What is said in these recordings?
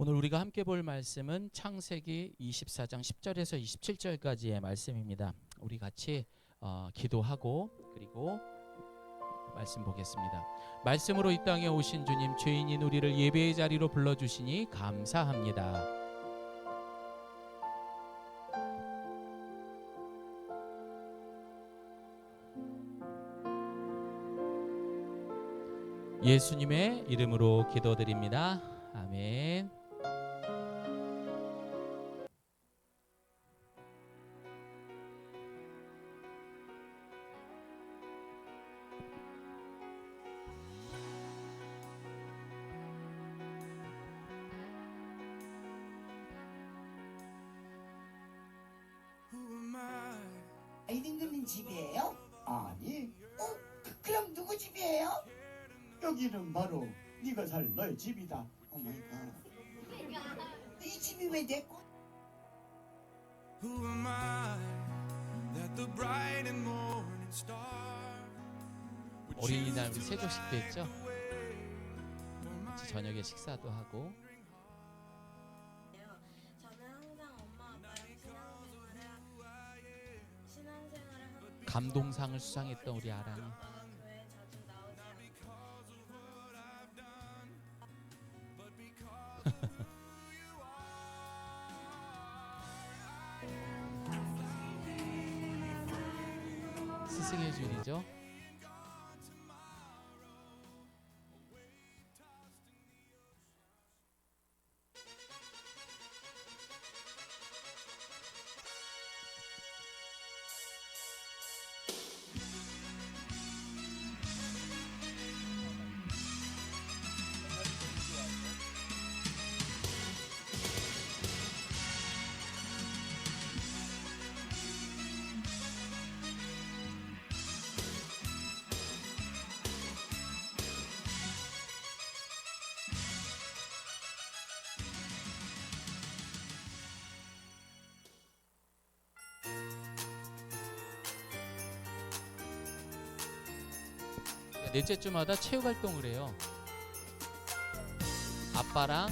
오늘 우리가 함께 볼 말씀은 창세기 24장 10절에서 27절까지의 말씀입니다. 우리 같이 기도하고 그리고 말씀 보겠습니다. 말씀으로 이 땅에 오신 주님, 죄인인 우리를 예배의 자리로 불러주시니 감사합니다. 예수님의 이름으로 기도드립니다. 아멘. 아이딩크님 집이에요? 아니, 그럼 누구 집이에요? 여기는 바로 네가 살 너의 집이다. 오 마이 갓. 이 집이 왜 내 거? Who am I that the bright and morning star would 어린이날 우리 choose to 세조식도 light 했죠? the way for my 같이 저녁에 식사도 하고. 저는 항상 엄마 아빠랑 신앙생활을 하는데 감동상을 수상했던 우리 아랑이. 아빠가 교회에 자주 나오지 않고 스승의 줄이죠. 넷째 주마다 체육 활동을 해요. 아빠랑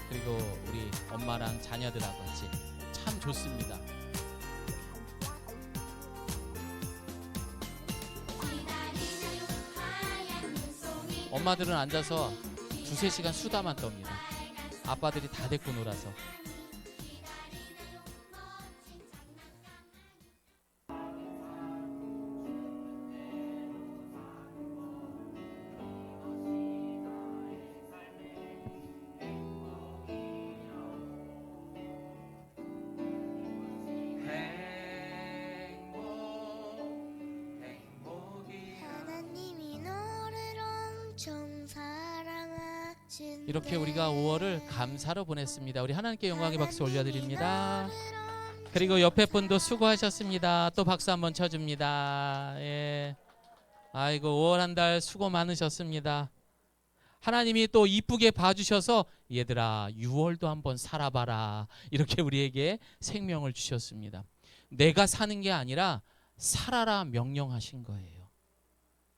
그리고 우리 엄마랑 자녀들하고 같이 참 좋습니다. 엄마들은 앉아서 두세 시간 수다만 떱니다. 아빠들이 다 데리고 놀아서. 하나님이 너를 엄청 사랑하신 이렇게 우리가 5월을 감사로 보냈습니다. 우리 하나님께 영광의 박수 올려드립니다. 그리고 옆에 분도 수고하셨습니다. 또 박수 한번 쳐줍니다. 예. 아이고 5월 한 달 수고 많으셨습니다. 하나님이 또 이쁘게 봐주셔서 얘들아 6월도 한번 살아봐라 이렇게 우리에게 생명을 주셨습니다. 내가 사는 게 아니라 살아라 명령하신 거예요.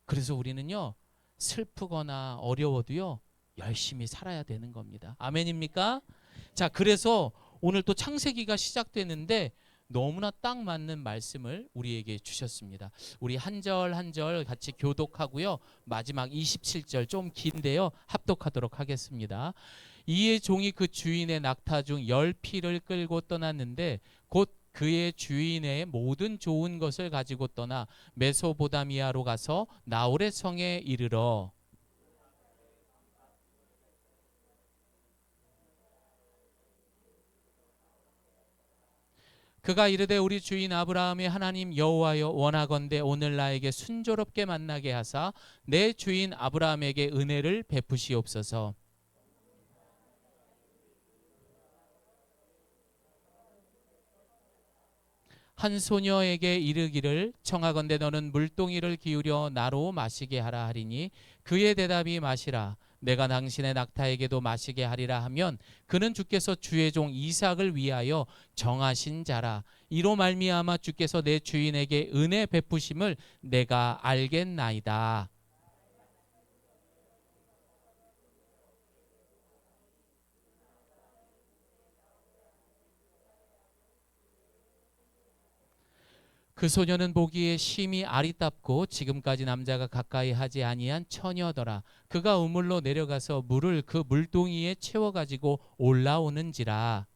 그래서 우리는요 슬프거나 어려워도요 열심히 살아야 되는 겁니다. 아멘입니까? 자, 그래서 오늘 또 창세기가 시작되는데 너무나 딱 맞는 말씀을 우리에게 주셨습니다. 우리 한 절 한 절 같이 교독하고요. 마지막 27절 좀 긴데요. 합독하도록 하겠습니다. 이의 종이 그 주인의 낙타 중 10피를 끌고 떠났는데 곧 그의 주인의 모든 좋은 것을 가지고 떠나 메소보다미아로 가서 나홀의 성에 이르러 그가 이르되 우리 주인 아브라함의 하나님 여호와여 원하건대 오늘 나에게 순조롭게 만나게 하사 내 주인 아브라함에게 은혜를 베푸시옵소서. 한 소녀에게 이르기를 청하건대 너는 물동이를 기울여 나로 마시게 하라 하리니 그의 대답이 마시라 내가 당신의 낙타에게도 마시게 하리라 하면 그는 주께서 주의 종 이삭을 위하여 정하신 자라. 이로 말미암아 주께서 내 주인에게 은혜 베푸심을 내가 알겠나이다. 그 소녀는 보기에 심히 아리답고 지금까지 남자가 가까이 하지 아니한 처녀더라. 그가 우물로 내려가서 물을 그 물동이에 채워 가지고 올라오는지라.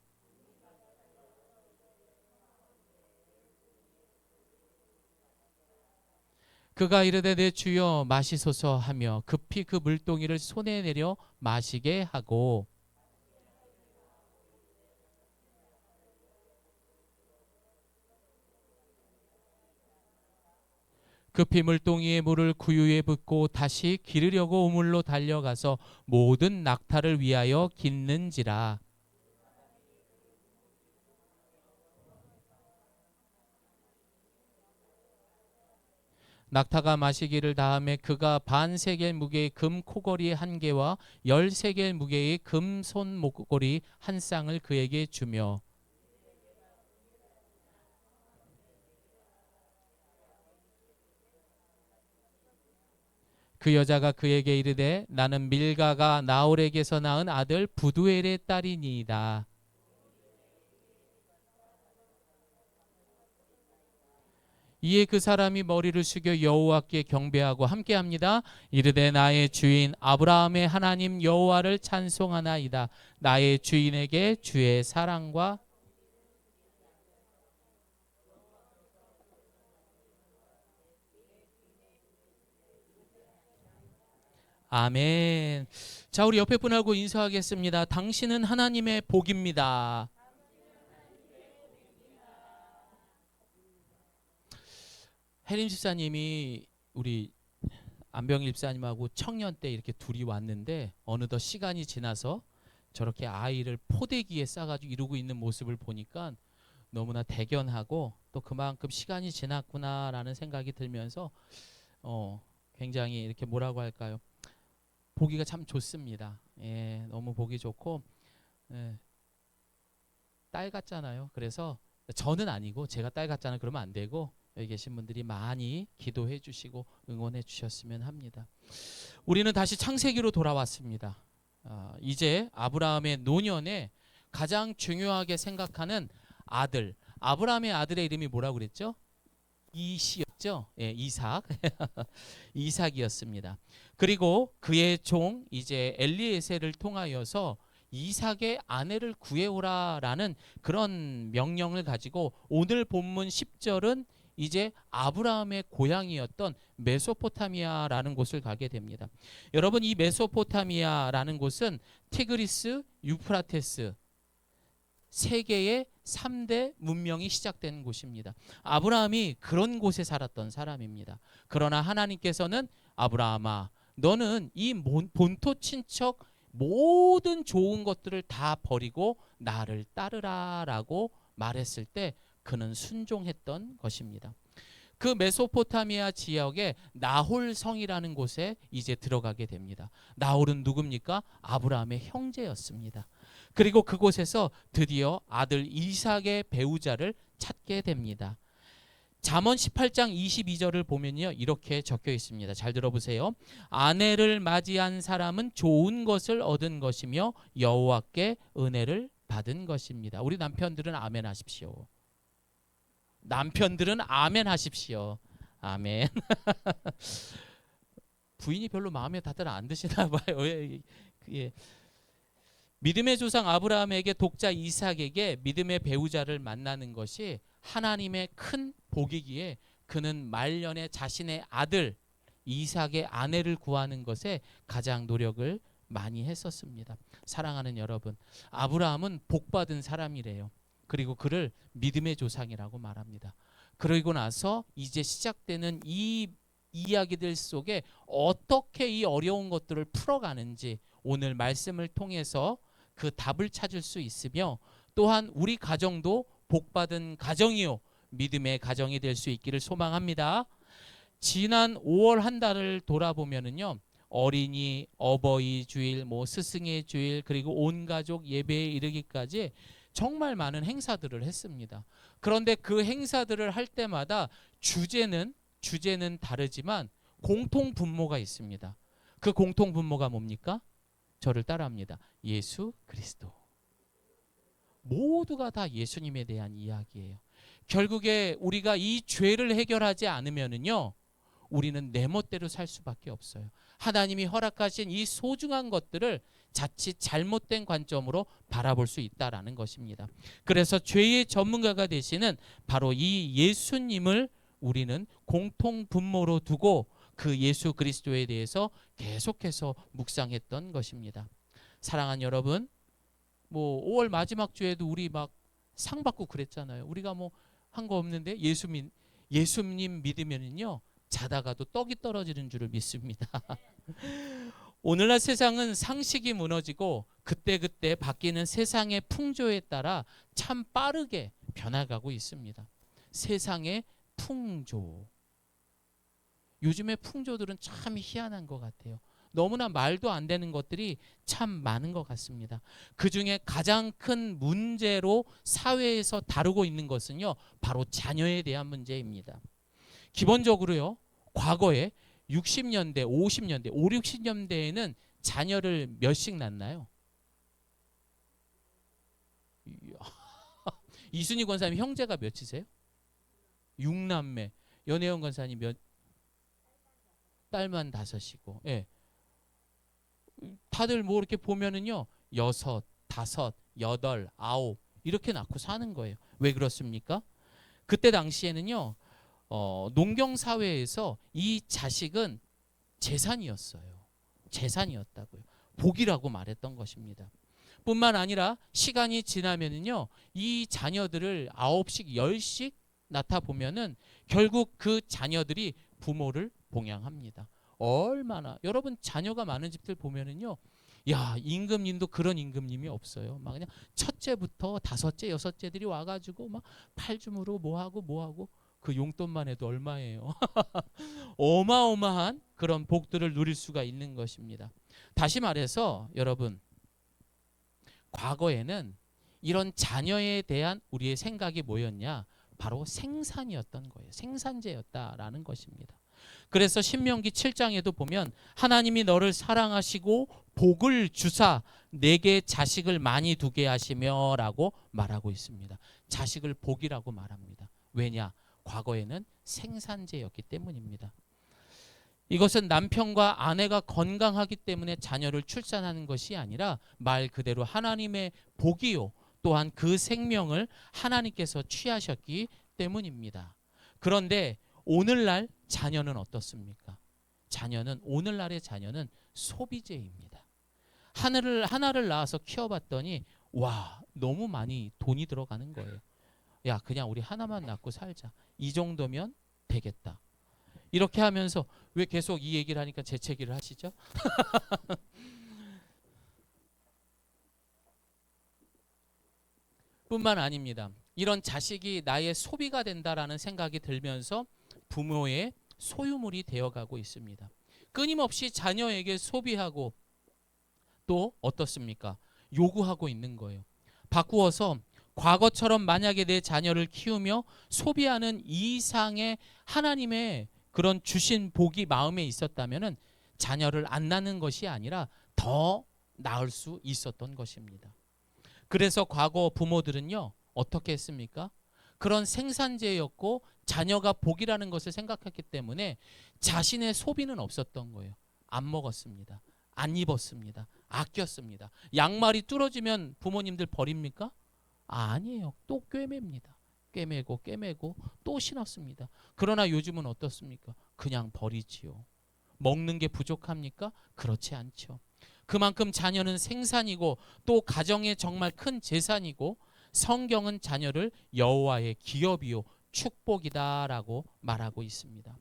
그가 이르되 내 주여 마시소서 하며 급히 그 물동이를 손에 내려 마시게 하고, 급히 물동이에 물을 구유에 붓고 다시 기르려고 우물로 달려가서 모든 낙타를 위하여 깃는지라. 낙타가 마시기를 다음에 그가 반세겔 무게의 금 코걸이 한 개와 10세겔 무게의 금 손 목걸이 한 쌍을 그에게 주며, 그 여자가 그에게 이르되 나는 밀가가 나홀에게서 낳은 아들 부두엘의 딸이니이다. 이에 그 사람이 머리를 숙여 여호와께 경배하고 함께합니다. 이르되 나의 주인 아브라함의 하나님 여호와를 찬송하나이다. 나의 주인에게 주의 사랑과 아멘. 자, 우리 옆에 분하고 인사하겠습니다. 당신은 하나님의 복입니다. 혜림 집사님이 우리 안병일 집사님하고 청년 때 이렇게 둘이 왔는데 어느덧 시간이 지나서 저렇게 아이를 포대기에 싸가지고 이루고 있는 모습을 보니까 너무나 대견하고 또 그만큼 시간이 지났구나라는 생각이 들면서 굉장히 이렇게 뭐라고 할까요? 보기가 참 좋습니다. 예, 너무 보기 좋고 딸 같잖아요. 그래서 저는 아니고 제가 딸 같잖아요. 그러면 안 되고 여기 계신 분들이 많이 기도해 주시고 응원해 주셨으면 합니다. 우리는 다시 창세기로 돌아왔습니다. 이제 아브라함의 노년에 가장 중요하게 생각하는 아들, 아브라함의 아들의 이름이 뭐라고 그랬죠? 이시였죠. 예, 이삭. 이삭이었습니다. 그리고 그의 종 이제 엘리에셀을 통하여서 이삭의 아내를 구해오라라는 그런 명령을 가지고 오늘 본문 10절은 이제 아브라함의 고향이었던 메소포타미아라는 곳을 가게 됩니다. 여러분, 이 메소포타미아라는 곳은 티그리스, 유프라테스 세계의 3대 문명이 시작된 곳입니다. 아브라함이 그런 곳에 살았던 사람입니다. 그러나 하나님께서는 아브라함아, 너는 이 본토 친척 모든 좋은 것들을 다 버리고 나를 따르라라고 말했을 때 그는 순종했던 것입니다. 그 메소포타미아 지역에 나홀성이라는 곳에 이제 들어가게 됩니다. 나홀은 누굽니까? 아브라함의 형제였습니다. 그리고 그곳에서 드디어 아들 이삭의 배우자를 찾게 됩니다. 잠언 18장 22절을 보면요, 이렇게 적혀 있습니다. 잘 들어보세요. 아내를 맞이한 사람은 좋은 것을 얻은 것이며 여호와께 은혜를 받은 것입니다. 우리 남편들은 아멘 하십시오. 남편들은 아멘 하십시오. 아멘. 부인이 별로 마음에 다들 안 드시나 봐요. 예. 믿음의 조상 아브라함에게 독자 이삭에게 믿음의 배우자를 만나는 것이 하나님의 큰 복이기에 그는 말년에 자신의 아들 이삭의 아내를 구하는 것에 가장 노력을 많이 했었습니다. 사랑하는 여러분, 아브라함은 복받은 사람이래요. 그리고 그를 믿음의 조상이라고 말합니다. 그러고 나서 이제 시작되는 이 이야기들 속에 어떻게 이 어려운 것들을 풀어가는지 오늘 말씀을 통해서 그 답을 찾을 수 있으며, 또한 우리 가정도 복받은 가정이요 믿음의 가정이 될 수 있기를 소망합니다. 지난 5월 한 달을 돌아보면은요, 어린이, 어버이 주일, 스승의 주일, 그리고 온 가족 예배에 이르기까지 정말 많은 행사들을 했습니다. 그런데 그 행사들을 할 때마다 주제는 다르지만 공통 분모가 있습니다. 그 공통 분모가 뭡니까? 저를 따라합니다. 예수 그리스도. 모두가 다 예수님에 대한 이야기예요. 결국에 우리가 이 죄를 해결하지 않으면은요, 우리는 내 멋대로 살 수밖에 없어요. 하나님이 허락하신 이 소중한 것들을 자칫 잘못된 관점으로 바라볼 수 있다라는 것입니다. 그래서 죄의 전문가가 되시는 바로 이 예수님을 우리는 공통 분모로 두고 그 예수 그리스도에 대해서 계속해서 묵상했던 것입니다. 사랑하는 여러분, 뭐 5월 마지막 주에도 우리 막 상 받고 그랬잖아요. 우리가 뭐 한 거 없는데 예수님 믿으면은요, 자다가도 떡이 떨어지는 줄을 믿습니다. 오늘날 세상은 상식이 무너지고 그때그때 바뀌는 세상의 풍조에 따라 참 빠르게 변화가고 있습니다. 세상의 풍조. 요즘의 풍조들은 참 희한한 것 같아요. 너무나 말도 안 되는 것들이 참 많은 것 같습니다. 그중에 가장 큰 문제로 사회에서 다루고 있는 것은요, 바로 자녀에 대한 문제입니다. 기본적으로요, 과거에 60년대, 50년대, 5, 60년대에는 자녀를 몇씩 낳나요? 이순희 권사님 형제가 몇이세요? 6남매. 연혜영 권사님 몇? 딸만 5이고. 예. 다들 뭐 이렇게 보면은요, 6, 5, 8, 9 이렇게 낳고 사는 거예요. 왜 그렇습니까? 그때 당시에는요, 농경 사회에서 이 자식은 재산이었어요. 재산이었다고요. 복이라고 말했던 것입니다. 뿐만 아니라 시간이 지나면은요, 이 자녀들을 9씩 10씩 낳다 보면은 결국 그 자녀들이 부모를 봉양합니다. 얼마나 여러분 자녀가 많은 집들 보면은요, 야, 임금님도 그런 임금님이 없어요. 막 그냥 첫째부터 5째, 6째들이 와가지고 막 팔줌으로 뭐하고 그 용돈만 해도 얼마예요. 어마어마한 그런 복들을 누릴 수가 있는 것입니다. 다시 말해서 여러분, 과거에는 이런 자녀에 대한 우리의 생각이 뭐였냐? 바로 생산이었던 거예요. 생산제였다라는 것입니다. 그래서 신명기 7장에도 보면 하나님이 너를 사랑하시고 복을 주사 내게 자식을 많이 두게 하시며 라고 말하고 있습니다. 자식을 복이라고 말합니다. 왜냐? 과거에는 생산제였기 때문입니다. 이것은 남편과 아내가 건강하기 때문에 자녀를 출산하는 것이 아니라 말 그대로 하나님의 복이요, 또한 그 생명을 하나님께서 취하셨기 때문입니다. 그런데 오늘날 자녀는 어떻습니까? 오늘날의 자녀는 소비재입니다. 하나를 낳아서 키워봤더니 와, 너무 많이 돈이 들어가는 거예요. 야, 그냥 우리 하나만 낳고 살자. 이 정도면 되겠다. 이렇게 하면서 왜 계속 이 얘기를 하니까 재채기를 하시죠? 뿐만 아닙니다. 이런 자식이 나의 소비가 된다라는 생각이 들면서 부모의 소유물이 되어가고 있습니다. 끊임없이 자녀에게 소비하고 또 어떻습니까? 요구하고 있는 거예요. 바꾸어서 과거처럼 만약에 내 자녀를 키우며 소비하는 이상의 하나님의 그런 주신 복이 마음에 있었다면은 자녀를 안 낳는 것이 아니라 더 낳을 수 있었던 것입니다. 그래서 과거 부모들은요, 어떻게 했습니까? 그런 생산제였고 자녀가 복이라는 것을 생각했기 때문에 자신의 소비는 없었던 거예요. 안 먹었습니다. 안 입었습니다. 아꼈습니다. 양말이 뚫어지면 부모님들 버립니까? 아니에요. 또 꿰맵니다. 꿰매고 또 신었습니다. 그러나 요즘은 어떻습니까? 그냥 버리지요. 먹는 게 부족합니까? 그렇지 않죠. 그만큼 자녀는 생산이고 또 가정의 정말 큰 재산이고 성경은 자녀를 여호와의 기업이요 축복이다라고 말하고 있습니다.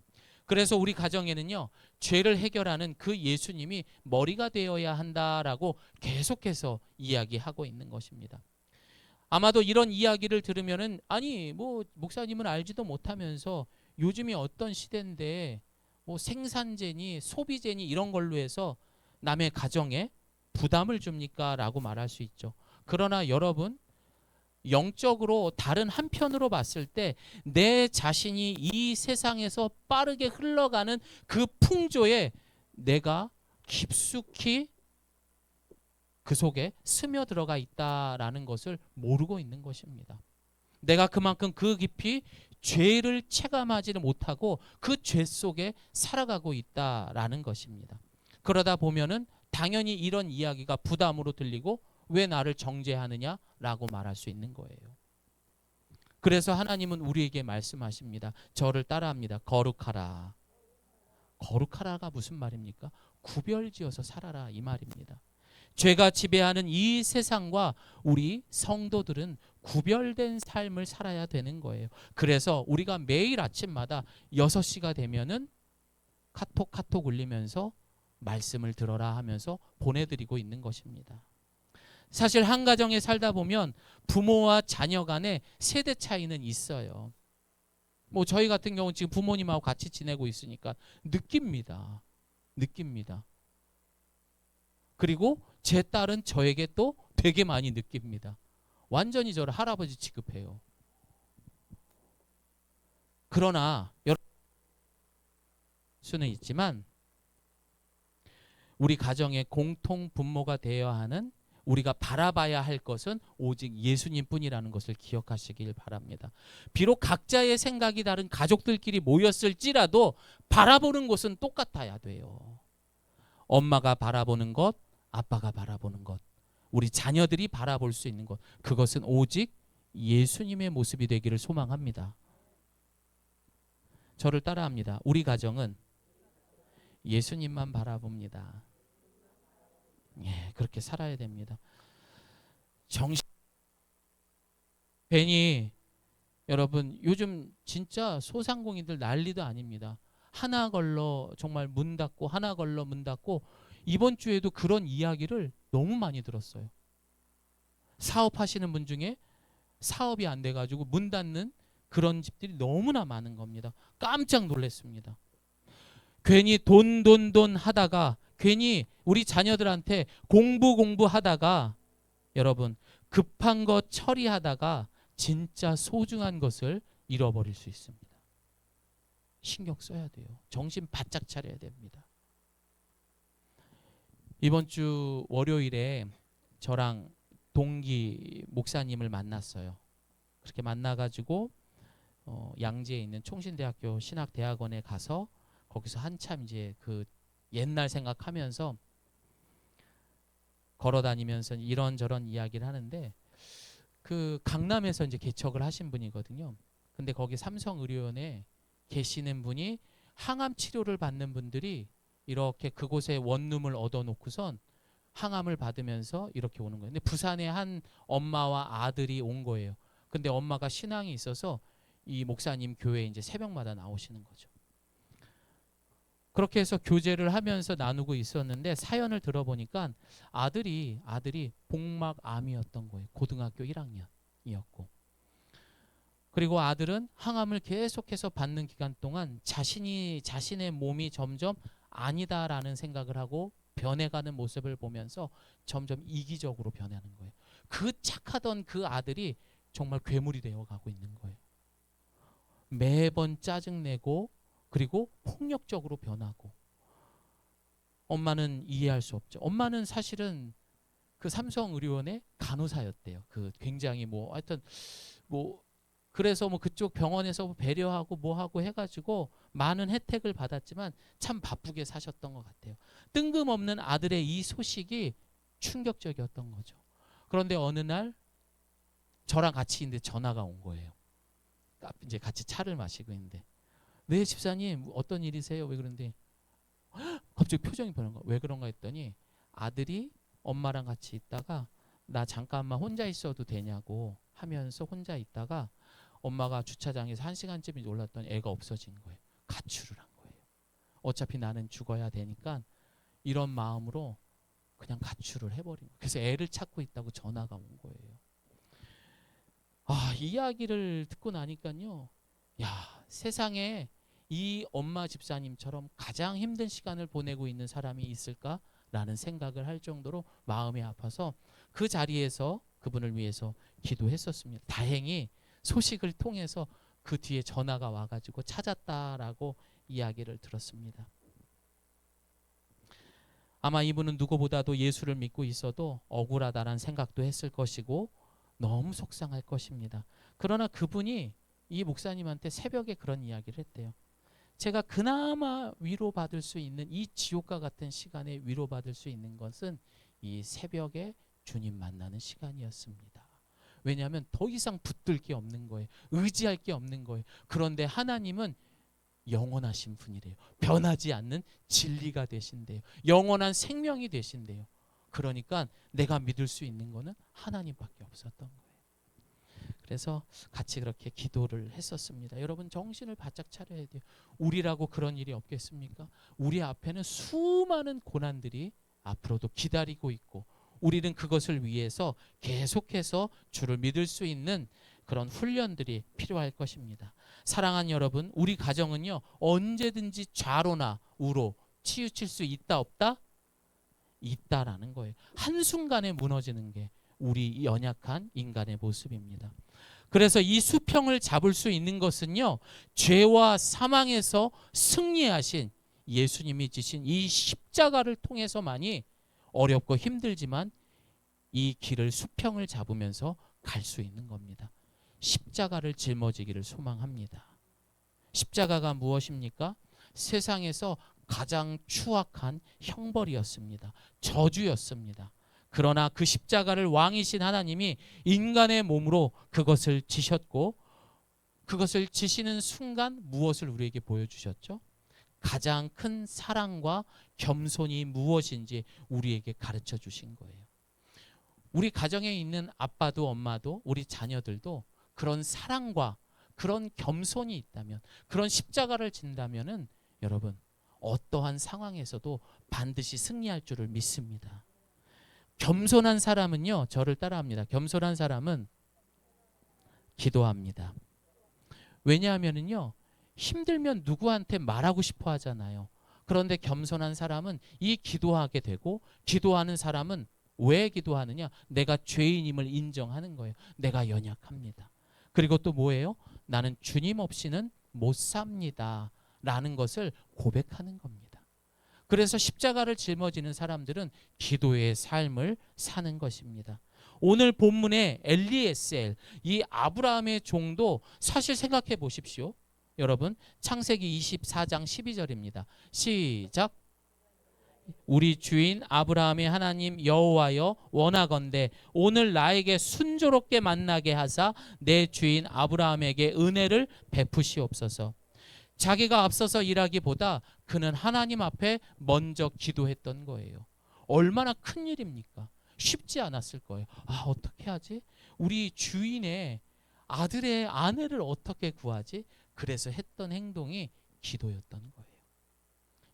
그래서 우리 가정에는요, 죄를 해결하는 그 예수님이 머리가 되어야 한다라고 계속해서 이야기하고 있는 것입니다. 아마도 이런 이야기를 들으면은 아니 뭐 목사님은 알지도 못하면서 요즘이 어떤 시대인데 뭐 생산제니 소비제니 이런 걸로 해서 남의 가정에 부담을 줍니까? 라고 말할 수 있죠. 그러나 여러분, 영적으로 다른 한편으로 봤을 때 내 자신이 이 세상에서 빠르게 흘러가는 그 풍조에 내가 깊숙이 그 속에 스며들어가 있다라는 것을 모르고 있는 것입니다. 내가 그만큼 그 깊이 죄를 체감하지를 못하고 그 죄 속에 살아가고 있다라는 것입니다. 그러다 보면은 당연히 이런 이야기가 부담으로 들리고 왜 나를 정죄하느냐라고 말할 수 있는 거예요. 그래서 하나님은 우리에게 말씀하십니다. 저를 따라합니다. 거룩하라. 거룩하라가 무슨 말입니까? 구별지어서 살아라 이 말입니다. 죄가 지배하는 이 세상과 우리 성도들은 구별된 삶을 살아야 되는 거예요. 그래서 우리가 매일 아침마다 6시가 되면은 카톡 울리면서 말씀을 들어라 하면서 보내드리고 있는 것입니다. 사실 한 가정에 살다 보면 부모와 자녀 간에 세대 차이는 있어요. 뭐 저희 같은 경우는 지금 부모님하고 같이 지내고 있으니까 느낍니다. 그리고 제 딸은 저에게 또 되게 많이 느낍니다. 완전히 저를 할아버지 취급해요. 그러나 여러분 수는 있지만 우리 가정의 공통 분모가 되어야 하는 우리가 바라봐야 할 것은 오직 예수님뿐이라는 것을 기억하시길 바랍니다. 비록 각자의 생각이 다른 가족들끼리 모였을지라도 바라보는 것은 똑같아야 돼요. 엄마가 바라보는 것, 아빠가 바라보는 것, 우리 자녀들이 바라볼 수 있는 것, 그것은 오직 예수님의 모습이 되기를 소망합니다. 저를 따라합니다. 우리 가정은 예수님만 바라봅니다. 예, 그렇게 살아야 됩니다. 괜히 여러분 요즘 진짜 소상공인들 난리도 아닙니다. 하나 걸러 정말 문 닫고 하나 걸러 문 닫고 이번 주에도 그런 이야기를 너무 많이 들었어요. 사업하시는 분 중에 사업이 안 돼가지고 문 닫는 그런 집들이 너무나 많은 겁니다. 깜짝 놀랐습니다. 괜히 돈 하다가 괜히 우리 자녀들한테 공부하다가 여러분 급한 것 처리하다가 진짜 소중한 것을 잃어버릴 수 있습니다. 신경 써야 돼요. 정신 바짝 차려야 됩니다. 이번 주 월요일에 저랑 동기 목사님을 만났어요. 그렇게 만나가지고 양지에 있는 총신대학교 신학대학원에 가서 거기서 한참 이제 그 옛날 생각하면서 걸어다니면서 이런저런 이야기를 하는데 그 강남에서 이제 개척을 하신 분이거든요. 근데 거기 삼성의료원에 계시는 분이 항암 치료를 받는 분들이 이렇게 그곳에 원룸을 얻어놓고선 항암을 받으면서 이렇게 오는 거예요. 근데 부산에 한 엄마와 아들이 온 거예요. 근데 엄마가 신앙이 있어서 이 목사님 교회에 이제 새벽마다 나오시는 거죠. 그렇게 해서 교제를 하면서 나누고 있었는데 사연을 들어보니까 아들이 복막암이었던 거예요. 고등학교 1학년이었고. 그리고 아들은 항암을 계속해서 받는 기간 동안 자신의 몸이 점점 아니다라는 생각을 하고 변해가는 모습을 보면서 점점 이기적으로 변하는 거예요. 그 착하던 그 아들이 정말 괴물이 되어가고 있는 거예요. 매번 짜증내고 그리고 폭력적으로 변하고. 엄마는 이해할 수 없죠. 엄마는 사실은 그 삼성의료원의 간호사였대요. 그 굉장히 뭐 하여튼 뭐 그래서 뭐 그쪽 병원에서 배려하고 뭐하고 해가지고 많은 혜택을 받았지만 참 바쁘게 사셨던 것 같아요. 뜬금없는 아들의 이 소식이 충격적이었던 거죠. 그런데 어느 날 저랑 같이 있는데 전화가 온 거예요. 이제 같이 차를 마시고 있는데 네 집사님 어떤 일이세요? 왜 그런데 갑자기 표정이 변한 거예요. 왜 그런가 했더니 아들이 엄마랑 같이 있다가 나 잠깐만 혼자 있어도 되냐고 하면서 혼자 있다가 엄마가 주차장에서 1시간쯤 놀랐더니 애가 없어진 거예요. 가출을 한 거예요. 어차피 나는 죽어야 되니까 이런 마음으로 그냥 가출을 해버린 거예요. 그래서 애를 찾고 있다고 전화가 온 거예요. 이 이야기를 듣고 나니까요. 야, 세상에 이 엄마 집사님처럼 가장 힘든 시간을 보내고 있는 사람이 있을까라는 생각을 할 정도로 마음이 아파서 그 자리에서 그분을 위해서 기도했었습니다. 다행히 소식을 통해서 그 뒤에 전화가 와가지고 찾았다라고 이야기를 들었습니다. 아마 이분은 누구보다도 예수를 믿고 있어도 억울하다는 생각도 했을 것이고 너무 속상할 것입니다. 그러나 그분이 이 목사님한테 새벽에 그런 이야기를 했대요. 제가 그나마 위로받을 수 있는 이 지옥과 같은 시간에 위로받을 수 있는 것은 이 새벽에 주님 만나는 시간이었습니다. 왜냐하면 더 이상 붙들 게 없는 거예요. 의지할 게 없는 거예요. 그런데 하나님은 영원하신 분이래요. 변하지 않는 진리가 되신대요. 영원한 생명이 되신대요. 그러니까 내가 믿을 수 있는 거는 하나님밖에 없었던 거예요. 그래서 같이 그렇게 기도를 했었습니다. 여러분 정신을 바짝 차려야 돼요. 우리라고 그런 일이 없겠습니까? 우리 앞에는 수많은 고난들이 앞으로도 기다리고 있고 우리는 그것을 위해서 계속해서 주를 믿을 수 있는 그런 훈련들이 필요할 것입니다. 사랑하는 여러분, 우리 가정은요 언제든지 좌로나 우로 치우칠 수 있다 없다? 있다라는 거예요. 한순간에 무너지는 게 우리 연약한 인간의 모습입니다. 그래서 이 수평을 잡을 수 있는 것은요 죄와 사망에서 승리하신 예수님이 지신 이 십자가를 통해서만이 어렵고 힘들지만 이 길을 수평을 잡으면서 갈 수 있는 겁니다. 십자가를 짊어지기를 소망합니다. 십자가가 무엇입니까? 세상에서 가장 추악한 형벌이었습니다. 저주였습니다. 그러나 그 십자가를 왕이신 하나님이 인간의 몸으로 그것을 지셨고 그것을 지시는 순간 무엇을 우리에게 보여주셨죠? 가장 큰 사랑과 겸손이 무엇인지 우리에게 가르쳐 주신 거예요. 우리 가정에 있는 아빠도 엄마도 우리 자녀들도 그런 사랑과 그런 겸손이 있다면 그런 십자가를 진다면은 여러분 어떠한 상황에서도 반드시 승리할 줄을 믿습니다. 겸손한 사람은요 저를 따라합니다. 겸손한 사람은 기도합니다. 왜냐하면은요 힘들면 누구한테 말하고 싶어 하잖아요. 그런데 겸손한 사람은 이 기도하게 되고 기도하는 사람은 왜 기도하느냐? 내가 죄인임을 인정하는 거예요. 내가 연약합니다. 그리고 또 뭐예요? 나는 주님 없이는 못 삽니다 라는 것을 고백하는 겁니다. 그래서 십자가를 짊어지는 사람들은 기도의 삶을 사는 것입니다. 오늘 본문의 엘리에셀, 이 아브라함의 종도 사실 생각해 보십시오. 여러분 창세기 24장 12절입니다. 시작. 우리 주인 아브라함의 하나님 여호와여 원하건대 오늘 나에게 순조롭게 만나게 하사 내 주인 아브라함에게 은혜를 베푸시옵소서. 자기가 앞서서 일하기보다 그는 하나님 앞에 먼저 기도했던 거예요. 얼마나 큰 일입니까? 쉽지 않았을 거예요. 아 어떻게 하지? 우리 주인의 아들의 아내를 어떻게 구하지? 그래서 했던 행동이 기도였던 거예요.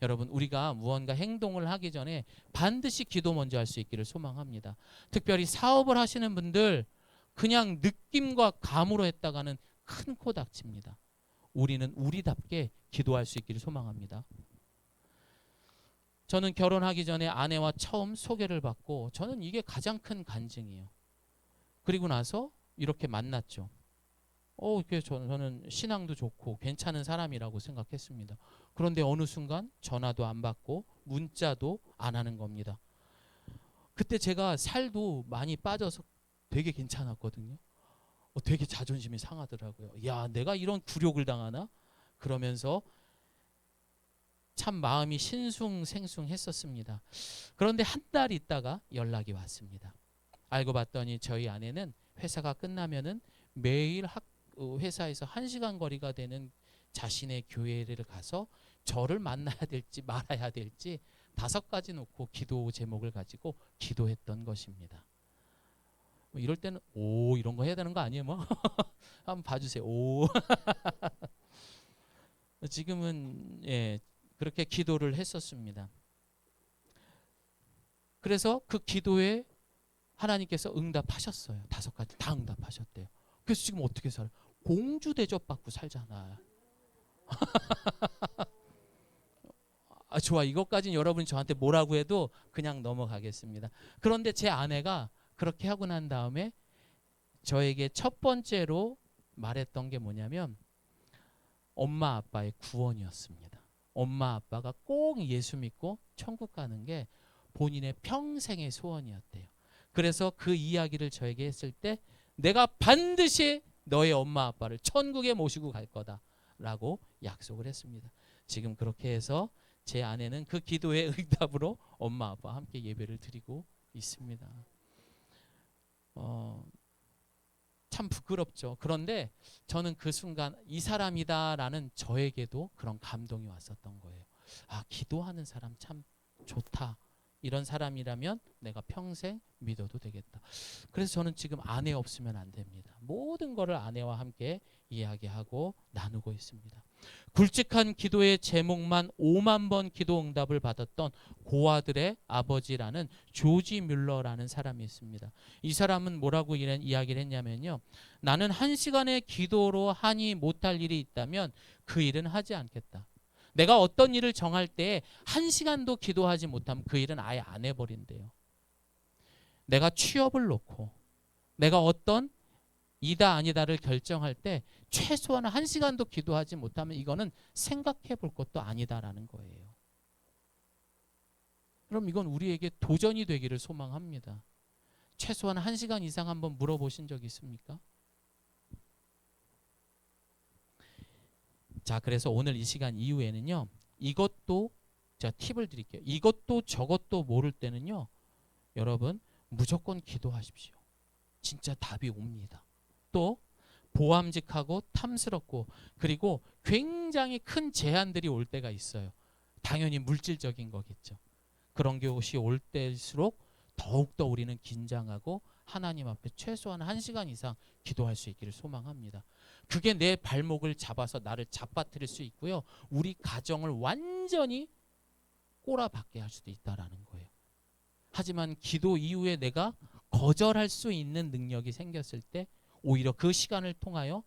여러분 우리가 무언가 행동을 하기 전에 반드시 기도 먼저 할 수 있기를 소망합니다. 특별히 사업을 하시는 분들 그냥 느낌과 감으로 했다가는 큰 코 닥칩니다. 우리는 우리답게 기도할 수 있기를 소망합니다. 저는 결혼하기 전에 아내와 처음 소개를 받고 저는 이게 가장 큰 간증이에요. 그리고 나서 이렇게 만났죠. 저는 신앙도 좋고 괜찮은 사람이라고 생각했습니다. 그런데 어느 순간 전화도 안 받고 문자도 안 하는 겁니다. 그때 제가 살도 많이 빠져서 되게 괜찮았거든요. 되게 자존심이 상하더라고요. 야, 내가 이런 굴욕을 당하나? 그러면서 참 마음이 싱숭생숭했었습니다. 그런데 한 달 있다가 연락이 왔습니다. 알고 봤더니 저희 아내는 회사가 끝나면은 매일 회사에서 1시간 거리가 되는 자신의 교회를 가서 저를 만나야 될지 말아야 될지 5가지 놓고 기도 제목을 가지고 기도했던 것입니다. 이럴 때는 오 이런 거 해야 되는 거 아니에요? 뭐 한번 봐주세요. 오 지금은 그렇게 기도를 했었습니다. 그래서 그 기도에 하나님께서 응답하셨어요. 5가지 다 응답하셨대요. 그래서 지금 어떻게 살아요? 공주 대접받고 살잖아. 좋아. 이것까지는 여러분이 저한테 뭐라고 해도 그냥 넘어가겠습니다. 그런데 제 아내가 그렇게 하고 난 다음에 저에게 첫 번째로 말했던 게 뭐냐면 엄마 아빠의 구원이었습니다. 엄마 아빠가 꼭 예수 믿고 천국 가는 게 본인의 평생의 소원이었대요. 그래서 그 이야기를 저에게 했을 때 내가 반드시 너의 엄마 아빠를 천국에 모시고 갈 거다라고 약속을 했습니다. 지금 그렇게 해서 제 아내는 그 기도의 응답으로 엄마 아빠와 함께 예배를 드리고 있습니다. 참 부끄럽죠. 그런데 저는 그 순간 이 사람이다라는 저에게도 그런 감동이 왔었던 거예요. 아, 기도하는 사람 참 좋다. 이런 사람이라면 내가 평생 믿어도 되겠다. 그래서 저는 지금 아내 없으면 안 됩니다. 모든 거를 아내와 함께 이야기하고 나누고 있습니다. 굵직한 기도의 제목만 5만 번 기도 응답을 받았던 고아들의 아버지라는 조지 뮬러라는 사람이 있습니다. 이 사람은 뭐라고 이야기를 했냐면요. 나는 1시간의 기도로 하니 못할 일이 있다면 그 일은 하지 않겠다. 내가 어떤 일을 정할 때 1시간도 기도하지 못하면 그 일은 아예 안 해버린대요. 내가 취업을 놓고 내가 어떤 이다 아니다를 결정할 때 최소한 1시간도 기도하지 못하면 이거는 생각해 볼 것도 아니다라는 거예요. 그럼 이건 우리에게 도전이 되기를 소망합니다. 최소한 1시간 이상 한번 물어보신 적 있습니까? 자, 그래서 오늘 이 시간 이후에는요. 이것도 제가 팁을 드릴게요. 이것도 저것도 모를 때는요. 여러분 무조건 기도하십시오. 진짜 답이 옵니다. 또 보암직하고 탐스럽고 그리고 굉장히 큰 제한들이 올 때가 있어요. 당연히 물질적인 거겠죠. 그런 것이 올 때일수록 더욱더 우리는 긴장하고 하나님 앞에 최소한 1시간 이상 기도할 수 있기를 소망합니다. 그게 내 발목을 잡아서 나를 잡아뜨릴 수 있고요. 우리 가정을 완전히 꼬라박게 할 수도 있다라는 거예요. 하지만 기도 이후에 내가 거절할 수 있는 능력이 생겼을 때 오히려 그 시간을 통하여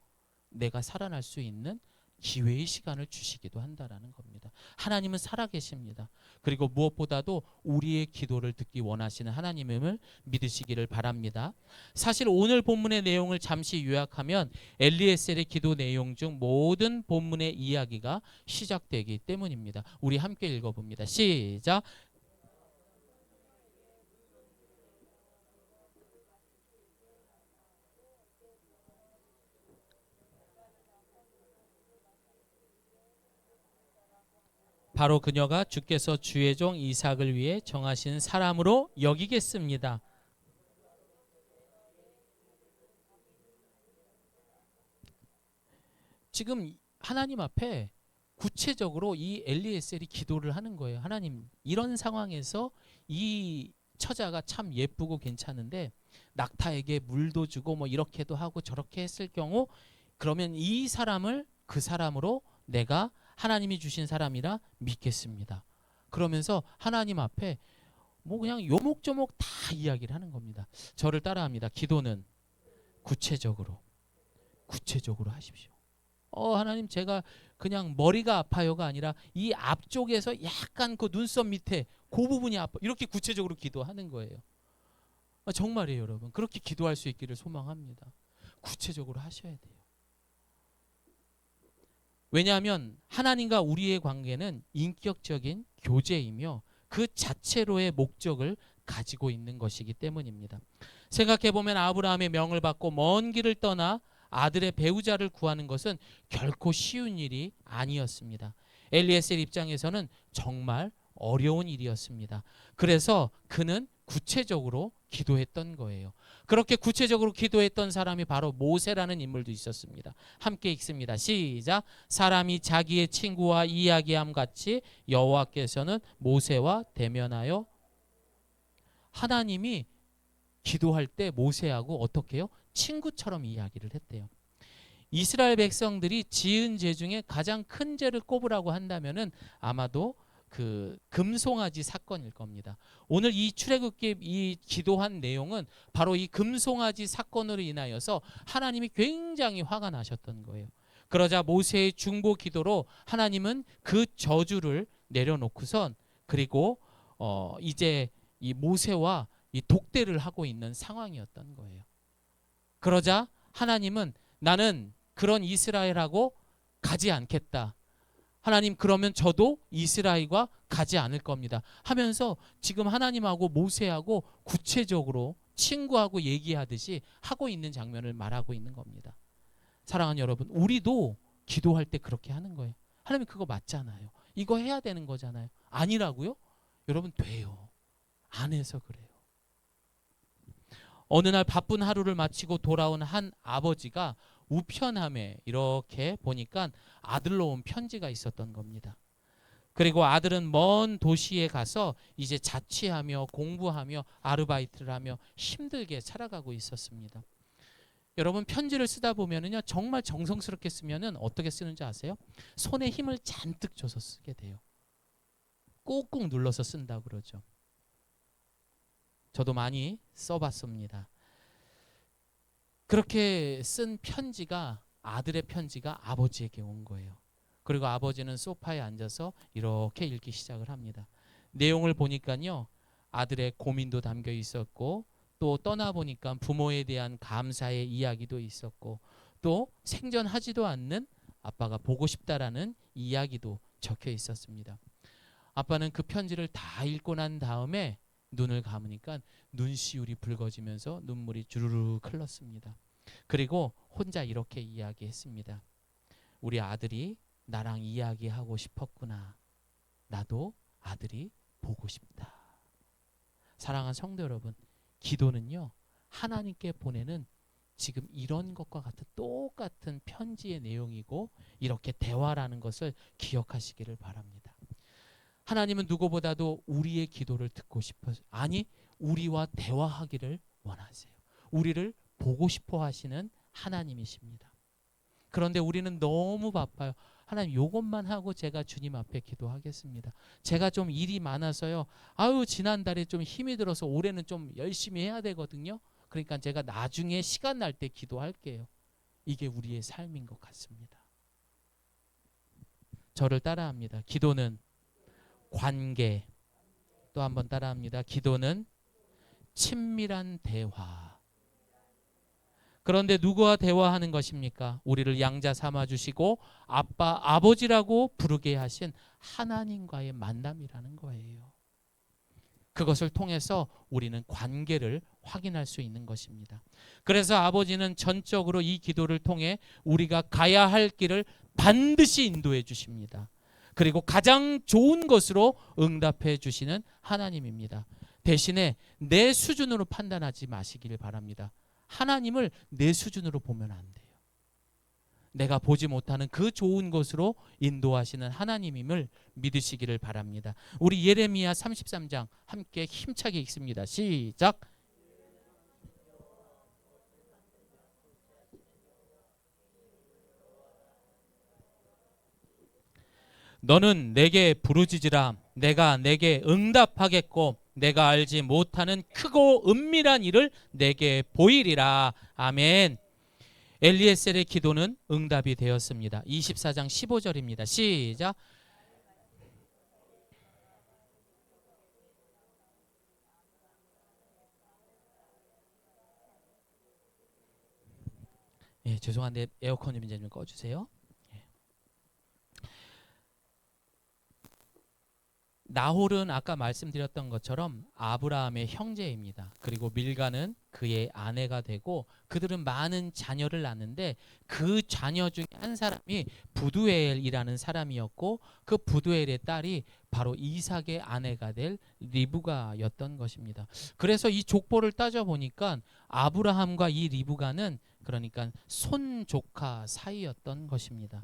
내가 살아날 수 있는 기회의 시간을 주시기도 한다라는 겁니다. 하나님은 살아계십니다. 그리고 무엇보다도 우리의 기도를 듣기 원하시는 하나님임을 믿으시기를 바랍니다. 사실 오늘 본문의 내용을 잠시 요약하면 엘리에셀의 기도 내용 중 모든 본문의 이야기가 시작되기 때문입니다. 우리 함께 읽어봅니다. 시작. 바로 그녀가 주께서 주의 종 이삭을 위해 정하신 사람으로 여기겠습니다. 지금 하나님 앞에 구체적으로 이 엘리에셀이 기도를 하는 거예요. 하나님, 이런 상황에서 이 처자가 참 예쁘고 괜찮은데 낙타에게 물도 주고 뭐 이렇게도 하고 저렇게 했을 경우 그러면 이 사람을 그 사람으로 내가 하나님이 주신 사람이라 믿겠습니다. 그러면서 하나님 앞에 뭐 그냥 요목조목 다 이야기를 하는 겁니다. 저를 따라합니다. 기도는 구체적으로 하십시오. 하나님 제가 그냥 머리가 아파요가 아니라 이 앞쪽에서 약간 그 눈썹 밑에 그 부분이 아파. 이렇게 구체적으로 기도하는 거예요. 정말이에요, 여러분. 그렇게 기도할 수 있기를 소망합니다. 구체적으로 하셔야 돼요. 왜냐하면 하나님과 우리의 관계는 인격적인 교제이며 그 자체로의 목적을 가지고 있는 것이기 때문입니다. 생각해보면 아브라함의 명을 받고 먼 길을 떠나 아들의 배우자를 구하는 것은 결코 쉬운 일이 아니었습니다. 엘리에셀 입장에서는 정말 어려운 일이었습니다. 그래서 그는 구체적으로 기도했던 거예요. 그렇게 구체적으로 기도했던 사람이 바로 모세라는 인물도 있었습니다. 함께 읽습니다. 시작. 사람이 자기의 친구와 이야기함 같이 여호와께서는 모세와 대면하여 하나님이 기도할 때 모세하고 어떻게 해요? 친구처럼 이야기를 했대요. 이스라엘 백성들이 지은 죄 중에 가장 큰 죄를 꼽으라고 한다면은 아마도 그 금송아지 사건일 겁니다. 오늘 이 출애굽기 이 기도한 내용은 바로 이 금송아지 사건으로 인하여서 하나님이 굉장히 화가 나셨던 거예요. 그러자 모세의 중보 기도로 하나님은 그 저주를 내려놓고선 그리고 이제 이 모세와 이 독대를 하고 있는 상황이었던 거예요. 그러자 하나님은 나는 그런 이스라엘하고 가지 않겠다. 하나님 그러면 저도 이스라엘과 가지 않을 겁니다 하면서 지금 하나님하고 모세하고 구체적으로 친구하고 얘기하듯이 하고 있는 장면을 말하고 있는 겁니다. 사랑하는 여러분, 우리도 기도할 때 그렇게 하는 거예요. 하나님 그거 맞잖아요. 이거 해야 되는 거잖아요. 아니라고요? 여러분 돼요. 안 해서 그래요. 어느 날 바쁜 하루를 마치고 돌아온 한 아버지가 우편함에 이렇게 보니까 아들로 온 편지가 있었던 겁니다. 그리고 아들은 먼 도시에 가서 이제 자취하며 공부하며 아르바이트를 하며 힘들게 살아가고 있었습니다. 여러분 편지를 쓰다 보면은요 정말 정성스럽게 쓰면은 어떻게 쓰는지 아세요? 손에 힘을 잔뜩 줘서 쓰게 돼요. 꾹꾹 눌러서 쓴다 그러죠. 저도 많이 써봤습니다. 그렇게 쓴 편지가 아들의 편지가 아버지에게 온 거예요. 그리고 아버지는 소파에 앉아서 이렇게 읽기 시작을 합니다. 내용을 보니까요 아들의 고민도 담겨 있었고 또 떠나보니까 부모에 대한 감사의 이야기도 있었고 또 생전하지도 않는 아빠가 보고 싶다라는 이야기도 적혀 있었습니다. 아빠는 그 편지를 다 읽고 난 다음에 눈을 감으니까 눈시울이 붉어지면서 눈물이 주르륵 흘렀습니다. 그리고 혼자 이렇게 이야기했습니다. 우리 아들이 나랑 이야기하고 싶었구나. 나도 아들이 보고 싶다. 사랑하는 성도 여러분, 기도는요 하나님께 보내는 지금 이런 것과 같은 똑같은 편지의 내용이고 이렇게 대화라는 것을 기억하시기를 바랍니다. 하나님은 누구보다도 우리의 기도를 듣고 싶어서 아니 우리와 대화하기를 원하세요. 우리를 보고 싶어 하시는 하나님이십니다. 그런데 우리는 너무 바빠요. 하나님 이것만 하고 제가 주님 앞에 기도하겠습니다. 제가 좀 일이 많아서요. 아유 지난달에 좀 힘이 들어서 올해는 좀 열심히 해야 되거든요. 그러니까 제가 나중에 시간 날 때 기도할게요. 이게 우리의 삶인 것 같습니다. 저를 따라합니다. 기도는 관계. 또 한번 따라합니다. 기도는 친밀한 대화. 그런데 누구와 대화하는 것입니까? 우리를 양자 삼아주시고 아빠, 아버지라고 부르게 하신 하나님과의 만남이라는 거예요. 그것을 통해서 우리는 관계를 확인할 수 있는 것입니다. 그래서 아버지는 전적으로 이 기도를 통해 우리가 가야 할 길을 반드시 인도해 주십니다. 그리고 가장 좋은 것으로 응답해 주시는 하나님입니다. 대신에 내 수준으로 판단하지 마시길 바랍니다. 하나님을 내 수준으로 보면 안 돼요. 내가 보지 못하는 그 좋은 것으로 인도하시는 하나님임을 믿으시기를 바랍니다. 우리 예레미야 33장 함께 힘차게 읽습니다. 시작. 너는 내게 부르짖으라. 내가 내게 응답하겠고 내가 알지 못하는 크고 은밀한 일을 내게 보이리라. 아멘. 엘리에셀의 기도는 응답이 되었습니다. 24장 15절입니다. 시작. 예, 죄송한데 에어컨 좀 이제 좀 꺼주세요. 나홀은 아까 말씀드렸던 것처럼 아브라함의 형제입니다. 그리고 밀가는 그의 아내가 되고 그들은 많은 자녀를 낳는데 그 자녀 중에 한 사람이 부두엘이라는 사람이었고 그 부두엘의 딸이 바로 이삭의 아내가 될 리브가였던 것입니다. 그래서 이 족보를 따져보니까 아브라함과 이 리브가는 그러니까 손조카 사이였던 것입니다.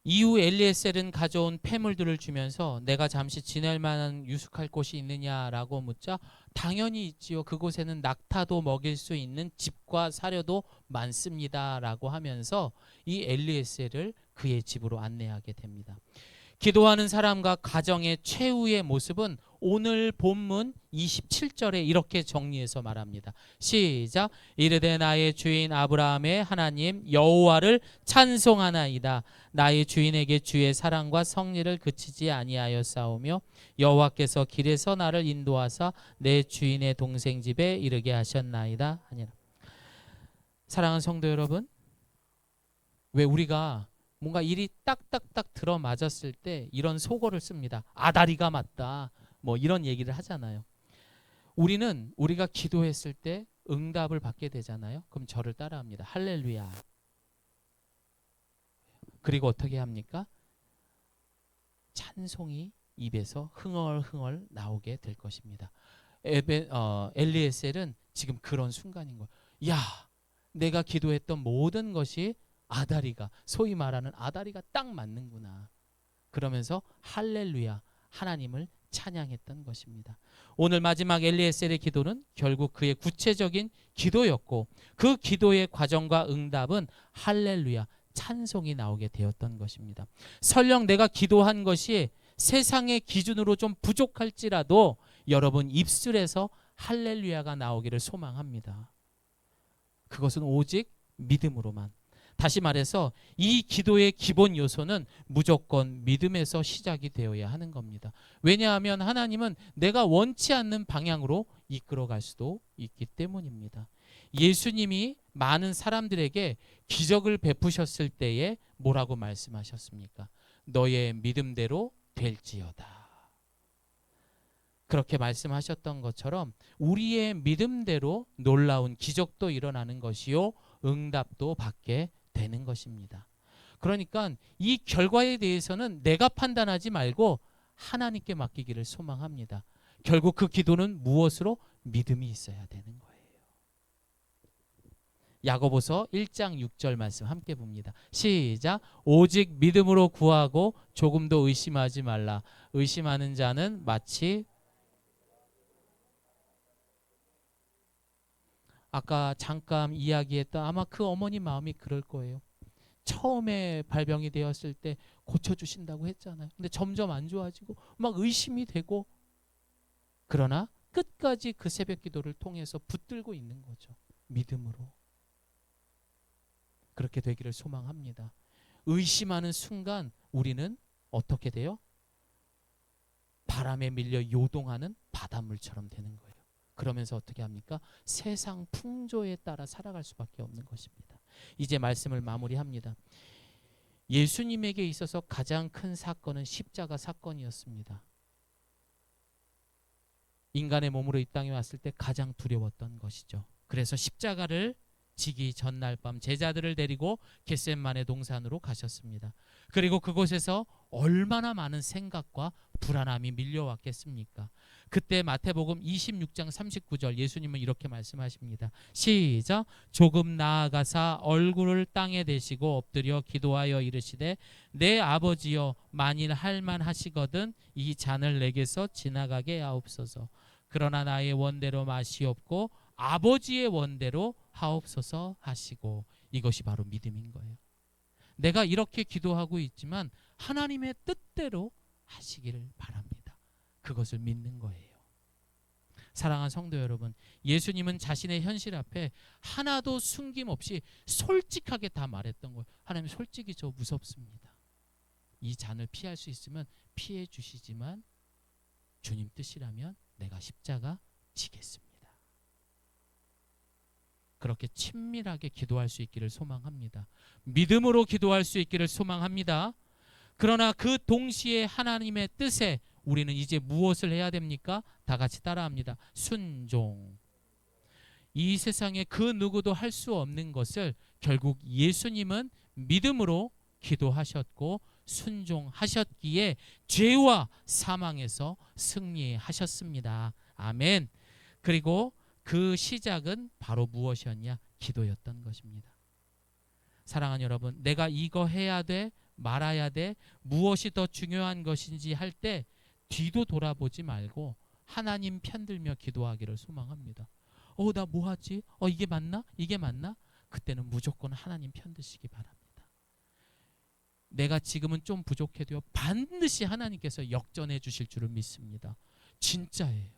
이후 엘리에셀은 가져온 폐물들을 주면서 내가 잠시 지낼 만한 유숙할 곳이 있느냐라고 묻자 당연히 있지요. 그곳에는 낙타도 먹일 수 있는 집과 사료도 많습니다라고 하면서 이 엘리에셀을 그의 집으로 안내하게 됩니다. 기도하는 사람과 가정의 최후의 모습은 오늘 본문 27절에 이렇게 정리해서 말합니다. 시작. 이르되 나의 주인 아브라함의 하나님 여호와를 찬송하나이다. 나의 주인에게 주의 사랑과 섭리를 그치지 아니하였사오며 여호와께서 길에서 나를 인도하사 내 주인의 동생 집에 이르게 하셨나이다 하니라. 사랑하는 성도 여러분, 왜 우리가 뭔가 일이 딱딱딱 들어맞았을 때 이런 속어를 씁니다. 아다리가 맞다. 뭐 이런 얘기를 하잖아요. 우리가 기도했을 때 응답을 받게 되잖아요. 그럼 저를 따라합니다. 할렐루야. 그리고 어떻게 합니까? 찬송이 입에서 흥얼흥얼 나오게 될 것입니다. 엘리에셀은 지금 그런 순간인 거예요. 야, 내가 기도했던 모든 것이 아다리가, 소위 말하는 아다리가 딱 맞는구나. 그러면서 할렐루야, 하나님을 찬양했던 것입니다. 오늘 마지막 엘리에셀의 기도는 결국 그의 구체적인 기도였고, 그 기도의 과정과 응답은 할렐루야, 찬송이 나오게 되었던 것입니다. 설령 내가 기도한 것이 세상의 기준으로 좀 부족할지라도 여러분 입술에서 할렐루야가 나오기를 소망합니다. 그것은 오직 믿음으로만. 다시 말해서 이 기도의 기본 요소는 무조건 믿음에서 시작이 되어야 하는 겁니다. 왜냐하면 하나님은 내가 원치 않는 방향으로 이끌어갈 수도 있기 때문입니다. 예수님이 많은 사람들에게 기적을 베푸셨을 때에 뭐라고 말씀하셨습니까? 너의 믿음대로 될지어다. 그렇게 말씀하셨던 것처럼 우리의 믿음대로 놀라운 기적도 일어나는 것이요, 응답도 받게 되는 것입니다. 그러니까 이 결과에 대해서는 내가 판단하지 말고 하나님께 맡기기를 소망합니다. 결국 그 기도는 무엇으로? 믿음이 있어야 되는 거예요. 야고보서 1장 6절 말씀 함께 봅니다. 시작. 오직 믿음으로 구하고 조금도 의심하지 말라. 의심하는 자는 마치, 아까 잠깐 이야기했던 아마 그 어머니 마음이 그럴 거예요. 처음에 발병이 되었을 때 고쳐주신다고 했잖아요. 근데 점점 안 좋아지고 막 의심이 되고, 그러나 끝까지 그 새벽 기도를 통해서 붙들고 있는 거죠. 믿음으로. 그렇게 되기를 소망합니다. 의심하는 순간 우리는 어떻게 돼요? 바람에 밀려 요동하는 바닷물처럼 되는 거예요. 그러면서 어떻게 합니까? 세상 풍조에 따라 살아갈 수밖에 없는 것입니다. 이제 말씀을 마무리합니다. 예수님에게 있어서 가장 큰 사건은 십자가 사건이었습니다. 인간의 몸으로 이 땅에 왔을 때 가장 두려웠던 것이죠. 그래서 십자가를 지기 전날 밤 제자들을 데리고 겟셋마네 동산으로 가셨습니다. 그리고 그곳에서 얼마나 많은 생각과 불안함이 밀려왔겠습니까? 그때 마태복음 26장 39절 예수님은 이렇게 말씀하십니다. 시작. 조금 나아가사 얼굴을 땅에 대시고 엎드려 기도하여 이르시되 내 아버지여, 만일 할만하시거든 이 잔을 내게서 지나가게 하옵소서. 그러나 나의 원대로 마시옵고 아버지의 원대로 하옵소서 하시고. 이것이 바로 믿음인 거예요. 내가 이렇게 기도하고 있지만 하나님의 뜻대로 하시기를 바랍니다. 그것을 믿는 거예요. 사랑하는 성도 여러분, 예수님은 자신의 현실 앞에 하나도 숨김없이 솔직하게 다 말했던 거예요. 하나님, 솔직히 저 무섭습니다. 이 잔을 피할 수 있으면 피해 주시지만 주님 뜻이라면 내가 십자가 지겠습니다. 그렇게 친밀하게 기도할 수 있기를 소망합니다. 믿음으로 기도할 수 있기를 소망합니다. 그러나 그 동시에 하나님의 뜻에 우리는 이제 무엇을 해야 됩니까? 다 같이 따라합니다. 순종. 이 세상에 그 누구도 할 수 없는 것을 결국 예수님은 믿음으로 기도하셨고 순종하셨기에 죄와 사망에서 승리하셨습니다. 아멘. 그리고 그 시작은 바로 무엇이었냐? 기도였던 것입니다. 사랑하는 여러분, 내가 이거 해야 돼, 말아야 돼, 무엇이 더 중요한 것인지 할 때 뒤도 돌아보지 말고 하나님 편들며 기도하기를 소망합니다. 나 뭐 하지? 이게 맞나? 이게 맞나? 그때는 무조건 하나님 편드시기 바랍니다. 내가 지금은 좀 부족해도요, 반드시 하나님께서 역전해 주실 줄을 믿습니다. 진짜예요.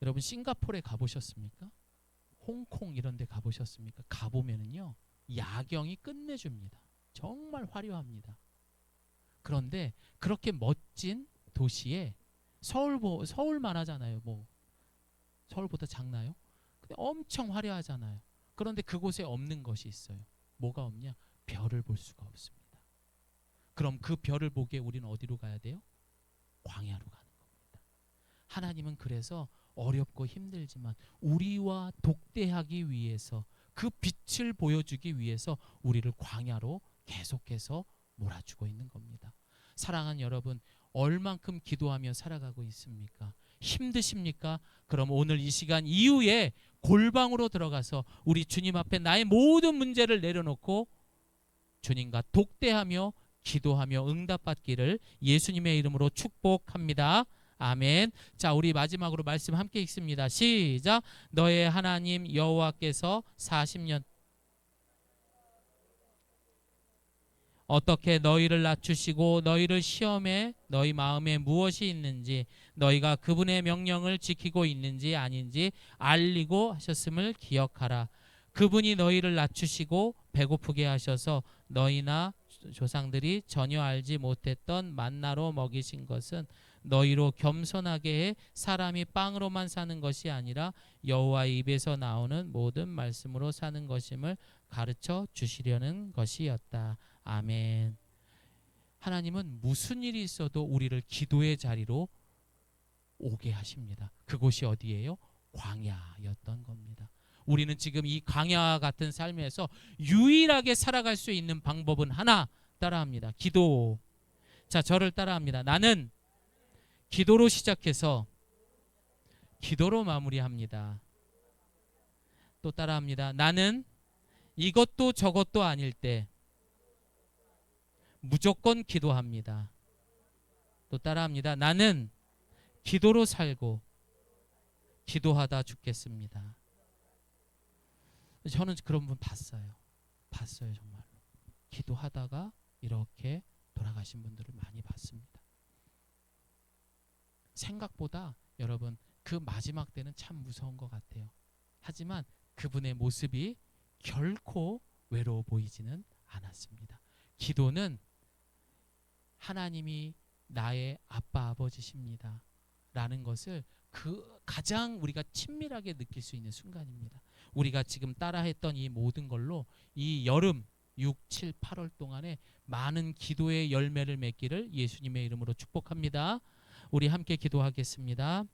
여러분, 싱가포르에 가보셨습니까? 홍콩 이런 데 가보셨습니까? 가보면은요, 야경이 끝내줍니다. 정말 화려합니다. 그런데 그렇게 멋진 도시에 서울만 하잖아요. 뭐 서울보다 작나요? 근데 엄청 화려하잖아요. 그런데 그곳에 없는 것이 있어요. 뭐가 없냐? 별을 볼 수가 없습니다. 그럼 그 별을 보기에 우리는 어디로 가야 돼요? 광야로 가는 겁니다. 하나님은 그래서 어렵고 힘들지만 우리와 독대하기 위해서 그 빛을 보여주기 위해서 우리를 광야로 계속해서 몰아주고 있는 겁니다. 사랑하는 여러분, 얼만큼 기도하며 살아가고 있습니까? 힘드십니까? 그럼 오늘 이 시간 이후에 골방으로 들어가서 우리 주님 앞에 나의 모든 문제를 내려놓고 주님과 독대하며 기도하며 응답받기를 예수님의 이름으로 축복합니다. 아멘. 자, 우리 마지막으로 말씀 함께 읽습니다. 시작. 너의 하나님 여호와께서 40년 어떻게 너희를 낮추시고 너희를 시험해 너희 마음에 무엇이 있는지 너희가 그분의 명령을 지키고 있는지 아닌지 알리고 하셨음을 기억하라. 그분이 너희를 낮추시고 배고프게 하셔서 너희나 조상들이 전혀 알지 못했던 만나로 먹이신 것은 너희로 겸손하게 해 사람이 빵으로만 사는 것이 아니라 여호와의 입에서 나오는 모든 말씀으로 사는 것임을 가르쳐 주시려는 것이었다. 아멘. 하나님은 무슨 일이 있어도 우리를 기도의 자리로 오게 하십니다. 그곳이 어디예요? 광야였던 겁니다. 우리는 지금 이 광야 같은 삶에서 유일하게 살아갈 수 있는 방법은 하나, 따라합니다. 기도. 자, 저를 따라합니다. 나는 기도로 시작해서 기도로 마무리합니다. 또 따라합니다. 나는 이것도 저것도 아닐 때 무조건 기도합니다. 또 따라합니다. 나는 기도로 살고 기도하다 죽겠습니다. 저는 그런 분 봤어요. 정말로. 기도하다가 이렇게 돌아가신 분들을 많이 봤습니다. 생각보다 여러분 그 마지막 때는 참 무서운 것 같아요. 하지만 그분의 모습이 결코 외로워 보이지는 않았습니다. 기도는 하나님이 나의 아빠 아버지십니다 라는 것을 그 가장 우리가 친밀하게 느낄 수 있는 순간입니다. 우리가 지금 따라했던 이 모든 걸로 이 여름 6, 7, 8월 동안에 많은 기도의 열매를 맺기를 예수님의 이름으로 축복합니다. 우리 함께 기도하겠습니다.